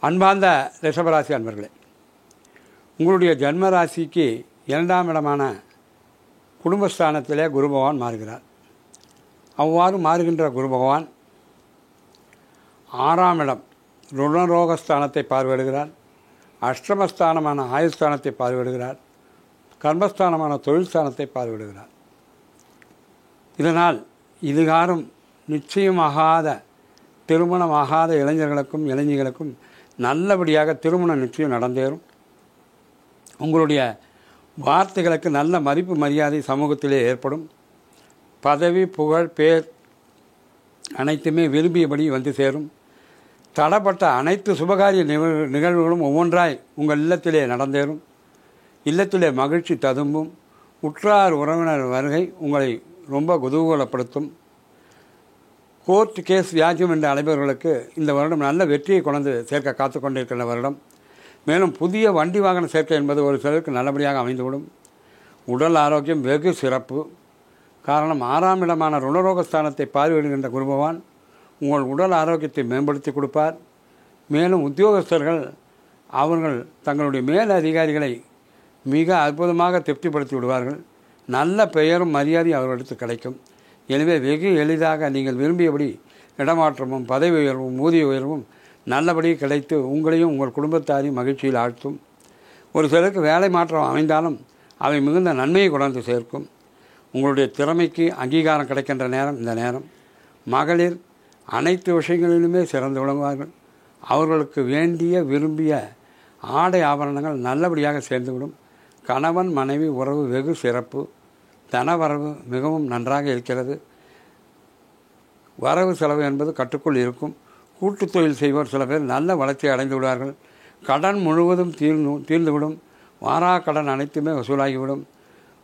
அன்பார்ந்த ரிஷபராசி அன்பர்களே, உங்களுடைய ஜன்ம ராசிக்கு 2ஆம் இடமான குடும்பஸ்தானத்திலே குரு பகவான் மாறுகிறார். அவ்வாறு மாறுகின்ற குரு பகவான் 6ஆம் இடம் ருணரோகஸ்தானத்தை பார்வையிடுகிறார். அஷ்டமஸ்தானமான ஆயுஸ்தானத்தை பார்வையிடுகிறார். கர்மஸ்தானமான தொழில் ஸ்தானத்தை பார்வையிடுகிறார். இதனால் இதுகாரும் நிச்சயமாகாத திருமணமாகாத இளைஞர்களுக்கும் இளைஞர்களுக்கும் நல்லபடியாக திருமணம் நிச்சயம் நடந்தேறும். உங்களுடைய வார்த்தைகளுக்கு நல்ல மதிப்பு மரியாதை சமூகத்திலே ஏற்படும். பதவி புகழ் பேர் அனைத்துமே விரும்பியபடி வந்து சேரும். தடப்பட்ட அனைத்து சுபகாரிய நிகழ்வுகளும் ஒவ்வொன்றாய் உங்கள் இல்லத்திலே நடந்தேறும். இல்லத்திலே மகிழ்ச்சி ததும்பும். உற்றார் உறவினர் வருகை உங்களை ரொம்ப குதூகலப்படுத்தும். கோர்ட் கேஸ் வியாஜ்யம் என்ற அழைப்பவர்களுக்கு இந்த வருடம் நல்ல வெற்றியை கொண்டு சேர்க்க காத்து கொண்டிருக்கின்ற வருடம். மேலும் புதிய வண்டி வாகன சேர்க்கை என்பது ஒரு சிலருக்கு நல்லபடியாக அமைந்துவிடும். உடல் ஆரோக்கியம் வெகு சிறப்பு. காரணம் 6ஆம் இடமான ருணரோகஸ்தானத்தை பார்வையிடுகின்ற குரு பகவான் உங்கள் உடல் ஆரோக்கியத்தை மேம்படுத்தி கொடுப்பார். மேலும் உத்தியோகஸ்தர்கள் அவர்கள் தங்களுடைய மேல் அதிகாரிகளை மிக அற்புதமாக திருப்திப்படுத்தி விடுவார்கள். நல்ல பெயரும் மரியாதையும் அவர்களுக்கு கிடைக்கும். எனவே வெகு எளிதாக நீங்கள் விரும்பியபடி இடமாற்றமும் பதவி உயர்வும் ஊதிய உயர்வும் நல்லபடி கிடைத்து உங்களையும் உங்கள் குடும்பத்தாரையும் மகிழ்ச்சியில் ஆழ்த்தும். ஒரு சிலருக்கு வேலை மாற்றம் அமைந்தாலும் அவை மிகுந்த நன்மையை கொண்டு சேர்க்கும். உங்களுடைய திறமைக்கு அங்கீகாரம் கிடைக்கின்ற நேரம் இந்த நேரம். மகளிர் அனைத்து விஷயங்களிலுமே சிறந்து விளங்குவார்கள். அவர்களுக்கு வேண்டிய விரும்பிய ஆடை ஆபரணங்கள் நல்லபடியாக சேர்ந்துவிடும். கணவன் மனைவி உறவு வெகு சிறப்பு. தனவரவு மிகவும் நன்றாக இருக்கிறது. வரவு செலவு என்பது கட்டுக்குள் இருக்கும். கூட்டுத் தொழில் செய்வோர் சில பேர் நல்ல வளர்ச்சி அடைந்து விடுவார்கள். கடன் முழுவதும் தீர்ந்துவிடும். வாரா கடன் அனைத்துமே வசூலாகிவிடும்.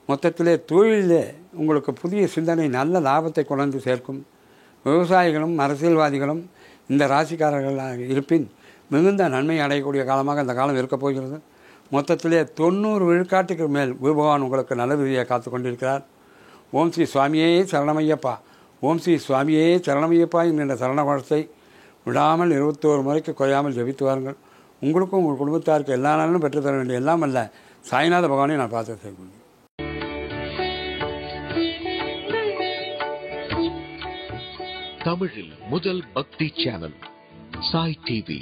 மொத்தத்திலே தொழிலே உங்களுக்கு புதிய சிந்தனை நல்ல லாபத்தை கொண்டு சேர்க்கும். விவசாயிகளும் அரசியல்வாதிகளும் இந்த ராசிக்காரர்களாக இருப்பின் மிகுந்த நன்மை அடையக்கூடிய காலமாக இந்த காலம் இருக்கப் போகிறது. மொத்தத்திலே 90 விழுக்காட்டுக்கு மேல் குரு பகவான் உங்களுக்கு நல்ல விதியை காத்து கொண்டிருக்கிறார். ஓம் ஸ்ரீ சுவாமியே சரணமையப்பா, ஓம் ஸ்ரீ சுவாமியே சரணமையப்பா என்கின்ற சரண கோஷத்தை விடாமல் 21 முறைக்கு குறையாமல் ஜபித்து வாருங்கள். உங்களுக்கும் உங்கள் குடும்பத்தாருக்கு எல்லா நாளும் பெற்றுத்தர வேண்டிய எல்லாம் அல்ல சாய்நாத பகவானை நான் பார்த்து செய்கிறேன். தமிழில் முதல் பக்தி சேனல் சாய் டிவி.